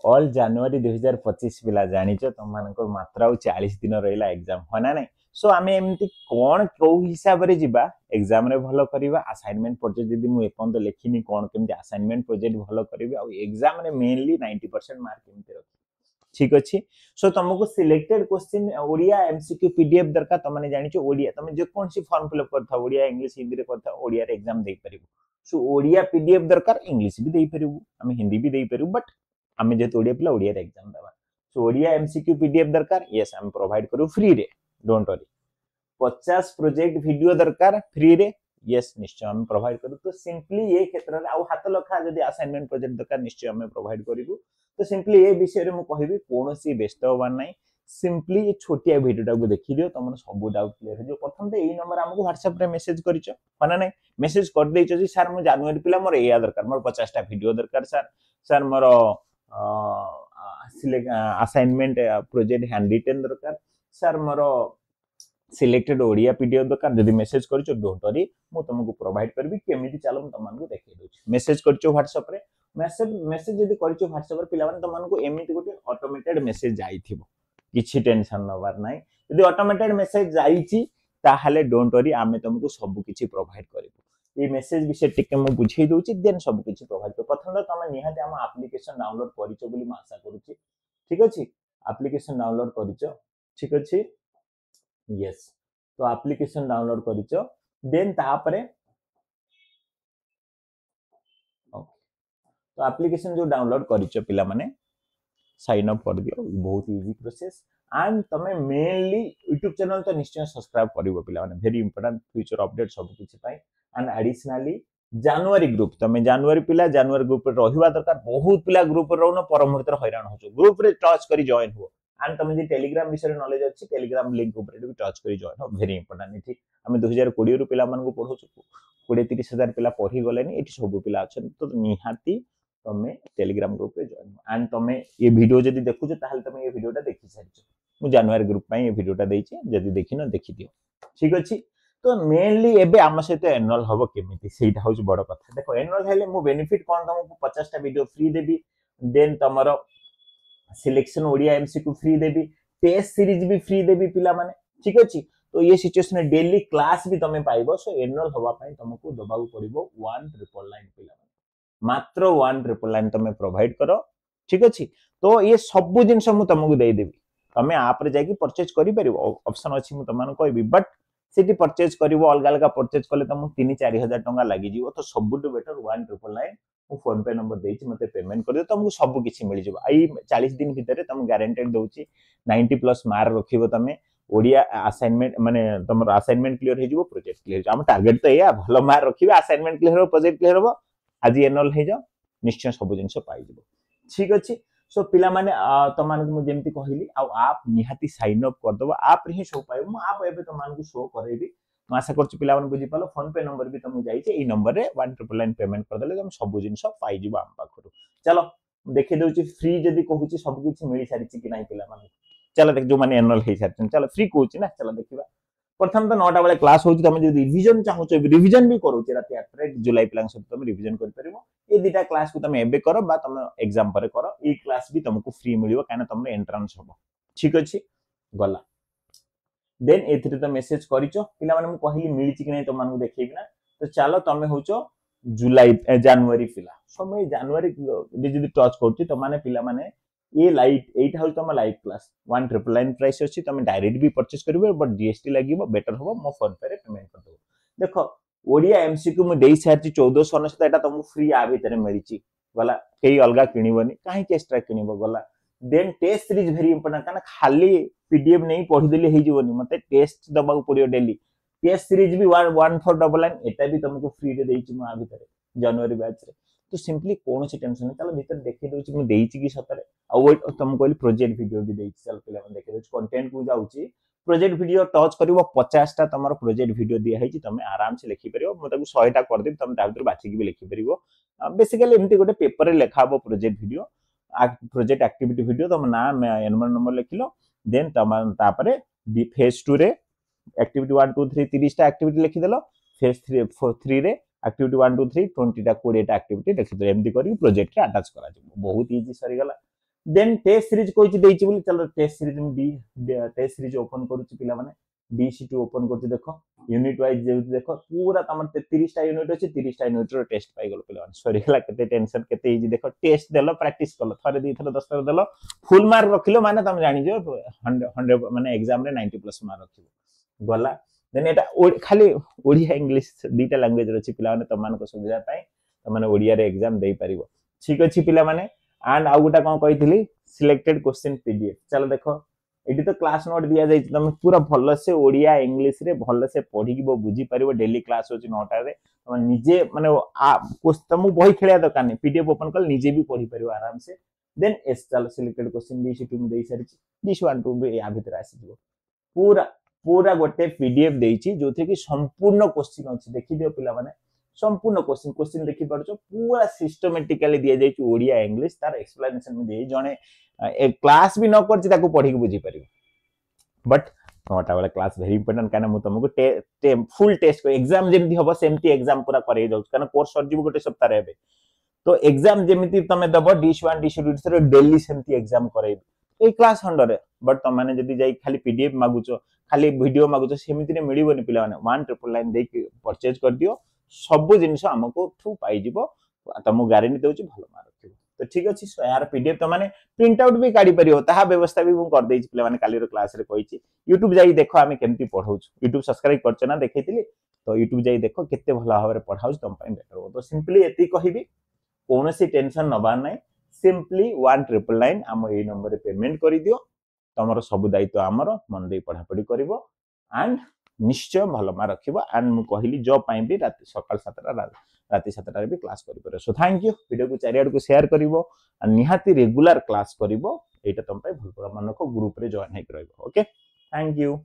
All जनवरी 2025 पिला जानिच तुम मानकर मात्र आउ 40 दिन रहिला एग्जाम हो ना नहीं सो आमे एमती कोन को हिसाब रे जिबा एग्जाम रे भलो करबा असाइनमेंट प्रोजेक्ट जदी मु एपन तो लेखिनी कोन केमती असाइनमेंट प्रोजेक्ट भलो करबा आ एग्जाम रे मेनली 90% मार्क केमती रख ठीक अच्छी सो तुमको selected question Odia MCQ PDF दरकार तुमने जानिचो ओडिया तुम जे कोन सी फॉर्म फिल अप करथा ओडिया इंग्लिश हिंदी रे करथा ओडिया रे एग्जाम देई परिबो सो ओडिया पीडीएफ दरकार इंग्लिश भी देई परिबो हम हिंदी भी देई परिबो बट आम जे ओडिया पिला ओडिया रे एग्जाम देबा सो ओडिया एमसीक्यू पीडीएफ दरकार यस हम प्रोवाइड करू फ्री रे डोंट वरी 50 प्रोजेक्ट वीडियो दरकार फ्री रे यस निश्चय हम प्रोवाइड करू तो सिंपली ये क्षेत्र रे आ हाथ लखा जदी असाइनमेंट प्रोजेक्ट दरकार निश्चय हम प्रोवाइड करिवु तो सिंपली ये विषय रे मु कहिबी कोनोसी व्यस्त होबार नै सिंपली ये छोटिया वीडियोटा को देखि दियो तमन सब डाउट क्लियर हो प्रथम तो एई नंबर हमको व्हाट्सएप रे मेसेज करिचो माने नै मेसेज कर देइचो जी सर मु जनवरी पिला मोर एया दरकार मोर 50 टा वीडियो दरकार सर सर मोर असाइनमेंट प्रोजेक्ट हैंड रिटन दरकार सर मोर सिलेक्टेड ओडिया पीडीएफ दरकार जदी मेसेज करिचो डोंट वरी मु तुमको प्रोवाइड करबी केमिति चालो म तमन को देखै दोछ मेसेज करिचो व्हाट्सएप रे मेसेज जदी करिचो व्हाट्सएप रे पिला माने तमन एमिति गोटे ऑटोमेटेड मेसेज जाइथिबो किछि टेंशन नबार नै यदि ऑटोमेटेड मेसेज जाइछि ताहाले डोंट वरी आमे तुमको सब किछि प्रोवाइड करबो ए मेसेज विषय टिके मु बुझै दोछि देन सब किछि प्रोवाइड कर प्रथम तो तमे निहाते हम एप्लीकेशन डाउनलोड करिचो बोली म आशा करूछि ठीक अछि एप्लीकेशन डाउनलोड करिचो ठीक अछि यस तो एप्लीकेशन डाउनलोड करिचो देन तापरे तो एप्लीकेशन जो डाउनलोड करिचो पिला माने साइन अप कर दियो बहुत इजी प्रोसेस एंड तमे मेनली YouTube चैनल तो निश्चय सब्सक्राइब करिवो पिला माने वेरी इंपोर्टेंट फ्यूचर अपडेट सब कुछ पाई एंड एडिशनली जनवरी ग्रुप तमे जनवरी पिला जनवरी ग्रुप रे रहिबा दरकार बहुत पिला ग्रुप रे रहनो परमुहूर्त रे हैरान होचो ग्रुप रे टच करी जॉइन हो एंड तमे जे टेलीग्राम विषय नॉलेज अछि टेलीग्राम लिंक ऊपर भी टच करी जॉइन हो वेरी इंपोर्टेंट ठीक हम 2020 रु पिला मन को पढोचो 20-30 हजार पिला पढी गलेनी एठी सब पिला अछन तो निहाती तमे टेलीग्राम ग्रुप रे जॉइन एंड तमे ये वीडियो जदी देखुछ ताहले तमे ये वीडियोटा देखि सारिछ मु जनवरी ग्रुप पई ये वीडियोटा देइछि जदी देखिनो देखि दियो ठीक अछि तो मेनली एबे हम सहित एनुअल हबो केमिति सेटा होछ बड़ कथा देखो एनुअल हेले मु बेनिफिट कोन तुमको 50 टा वीडियो फ्री देबी देन तमरो सिलेक्शन ओडिया एमसीक्यू फ्री देबी टेस्ट सीरीज भी फ्री देबी पिला माने ठीक अछि तो ये सिचुएशन डेली क्लास भी तमे पाइबो सो एनुअल हवा पई तुमको दबाउ पड़िबो 1999 पिला मात्र 1999 तमे प्रोवाइड करो ठीक अछि तो ये सब जिंस मु तुमको दे देबी तमे आप रे जाकी परचेज करि परिबो ऑप्शन अछि मु तमान कहबी बट सिटी परचेज करिवो अलगा अलगा परचेज कले तुम 3-4 हजार टंका लागि जीवो तो सबुटु बेटर 1999 मु फोन पे नंबर देछि मते पेमेंट कर दे तुमको सब किछि मिल जिवो आई 40 दिन भीतर तुम गारंटेड दोछि 90 प्लस मार्क रखिबो तमे ओडिया असाइनमेंट माने तुमर असाइनमेंट क्लियर हे जिवो प्रोजेक्ट क्लियर हम टारगेट तो या भलो मार्क रखिबे असाइनमेंट क्लियर हो प्रोजेक्ट क्लियर हो आज एनुअल हे जाओ निश्चय सब जिंस पाई जिवो ठीक अछि सो पिला माने तमान को जेमति कहिली आ आप निहाती साइन अप कर दबो आप रे शो पाइबो म आप एबे तमान को शो करेबी म आशा करछु पिला मन बुझि पालो फोन पे नंबर भी तुम जाई छै ए नंबर रे 1999 पेमेंट कर देले तुम सब जिंस पाई जिवो हम पाखरु चलो देखि दोछि फ्री जदी कहूछि सब किछि मिली सारि छि कि नै पिला माने चलो देख जो माने एनुअल हे सारि चलो फ्री कहूछि ना चलो देखिबा प्रथम तो 9टा बेले क्लास होछि तमे जे रिवीजन चाहूछ रिवीजन भी करूछि राति 8 जुलाई पिलांग सब तमे रिवीजन कर परिबो ए दिटा क्लास को तमे एबे करो बा तमे एग्जाम पर करो ई क्लास भी तुमको फ्री मिलिबो काना तमरे एंट्रेंस होबो ठीक अछि गला देन एथिरे तो मेसेज करिचो पिला माने मु कहिली मिलि छि कि नै तमन को देखैबी ना तो चलो तमे होचो जुलाई जनवरी पिला समय जनवरी जदी टच करछि त माने पिला माने ये लाइव एटा हो तम लाइव क्लास 1999 प्राइस अछि तमे डायरेक्ट भी परचेज करबे बट जीएसटी लागिबो बेटर होबो मो फोन पे रे पेमेंट कर दो देखो ओडिया एमसीक्यू मु देई सारछि 1499 एटा तुमको फ्री आ भीतर मिलि छि गला केही अलगा किनिबोनी काहे के एक्स्ट्रा किनिबो गला then test series very important काना खाली पीडीएफ नहीं पढी देले हे जीवनी मते टेस्ट दबाउ पड़ियो डेली टेस्ट सीरीज भी 1499 एटा भी तुमको फ्री रे देई छि मु आ भीतर जनवरी बैच रे तो सिंपली कौन सी टेंशन नहीं चलो भीतर देखि दोछि मु देई छि कि सतरे आ वो तुम कहली प्रोजेक्ट वीडियो भी देई छि चल पिला मन देखि दोछि कंटेंट को जाउछि प्रोजेक्ट वीडियो टच करिवो 50 टा तमरो प्रोजेक्ट वीडियो दिया है तमे आराम से लिखि परिवो म ताकू 100 टा कर देब तमे ता भीतर बाछि के भी लिखि परिवो बेसिकली एमती गोटे पेपर रे लेखाबो project video project activity video तम नाम एनरोल नंबर लिखिलो देन तम तापरे फेज 2 रे एक्टिविटी 1 2 3 30 टा एक्टिविटी लिखि देलो फेज 3 रे एक्टिविटी 1 2 3 20 टा 20 टा एक्टिविटी लिखि दे एमती करी प्रोजेक्ट रे अटैच करा बहुत इजी सरी गला देन टेस्ट सीरीज कोइची देइची बोली चलो टेस्ट सीरीज में डी टेस्ट सीरीज ओपन करूची पिला माने डी ओपन करती देखो यूनिट वाइज जे देखो पूरा तमर 33 टा यूनिट अछि 30 टा यूनिट रो टेस्ट पाई गेलो पिला सॉरी हला केते टेंशन केते इजी देखो टेस्ट देलो प्रैक्टिस करलो थरे दी थरे 10 थरे देलो फुल मार्क रखिलो माने तुम जानि जो 100 माने एग्जाम रे 90 प्लस मार्क रखिबो गला देन एटा खाली ओडिया इंग्लिश दीटा लैंग्वेज रछि पिला माने तमान को सुविधा पाई त माने ओडिया रे एग्जाम देई परिबो ठीक अछि पिला माने एंड आउ गोटा कोन कहितली सिलेक्टेड क्वेश्चन पीडीएफ चलो देखो एटी तो क्लास नोट दिया जाय तुम पूरा भल से ओडिया इंग्लिश रे भल से पढिबो बुझी परिबो डेली क्लास होची 9 टा रे तुम निजे माने तुम बही खेलिया दरकार नहीं पीडीएफ ओपन कर निजे भी पढी परिबो आराम से देन एस चलो सिलेक्टेड क्वेश्चन डी सी2 में देई सारी दिस 1 2 भी या भीतर आसी जिवो पूरा पूरा गोटे पीडीएफ देइची जोथे कि संपूर्ण क्वेश्चन अछि देखि दियो पिला माने संपूर्ण क्वेश्चन देखि परछो पूरा सिस्टमैटिकली दिया जाय ओडिया इंग्लिश तार एक्सप्लेनेशन में दे जणे एक क्लास भी न करछि ताको पढी के बुझी परिबो बट नोटा वाला क्लास वेरी इंपोर्टेंट काना मु तुमको फुल टेस्ट को एग्जाम जेमति हबो सेमति एग्जाम पूरा करे जाउ काना कोर्स सर जीव गोटे सप्ताह रे तो एग्जाम जेमति तमे दबो डी1 डी2 डेली सेमति एग्जाम करैबो ए क्लास 100 रे बट त माने जदी जाई खाली पीडीएफ मागुचो खाली वीडियो मागुचो सेमति ने मिलिबोनी पिला माने 1999 दे परचेज कर दियो सब जिनिस हमको ठू पाई जिवो तमु गारंटी देउची भलो मार्क रखिबो तो ठीक अछि यार पीडीएफ त माने प्रिंट आउट भी काढी परियो ताहा व्यवस्था भी मु कर देई पिला माने काली रो क्लास रे कहिची YouTube जाई देखो आमे केमति पढाउछु YouTube सब्सक्राइब करछ ना देखैतिली तो YouTube जाई देखो केते भला भाबरे पढाउछु तम पई बेटर हो तो सिंपली एति कहिबी कोनोसी टेंशन नबा नै सिंपली 1999 हम ए नंबर रे पेमेंट करि दियो तमरो सब दायित्व हमरो मन दे पढा पढी करबो एंड निश्चय भल मार्क रखिबो एंड मु कहिली जॉब पई भी रात सकाल 7टा राति 7टा रे भी क्लास करि परबो सो थैंक यू वीडियो को चारियाड को शेयर करिवो आ निहाती रेगुलर क्लास करिवो एटा तम पई भल मन को ग्रुप रे जॉइन हे करबो ओके थैंक यू।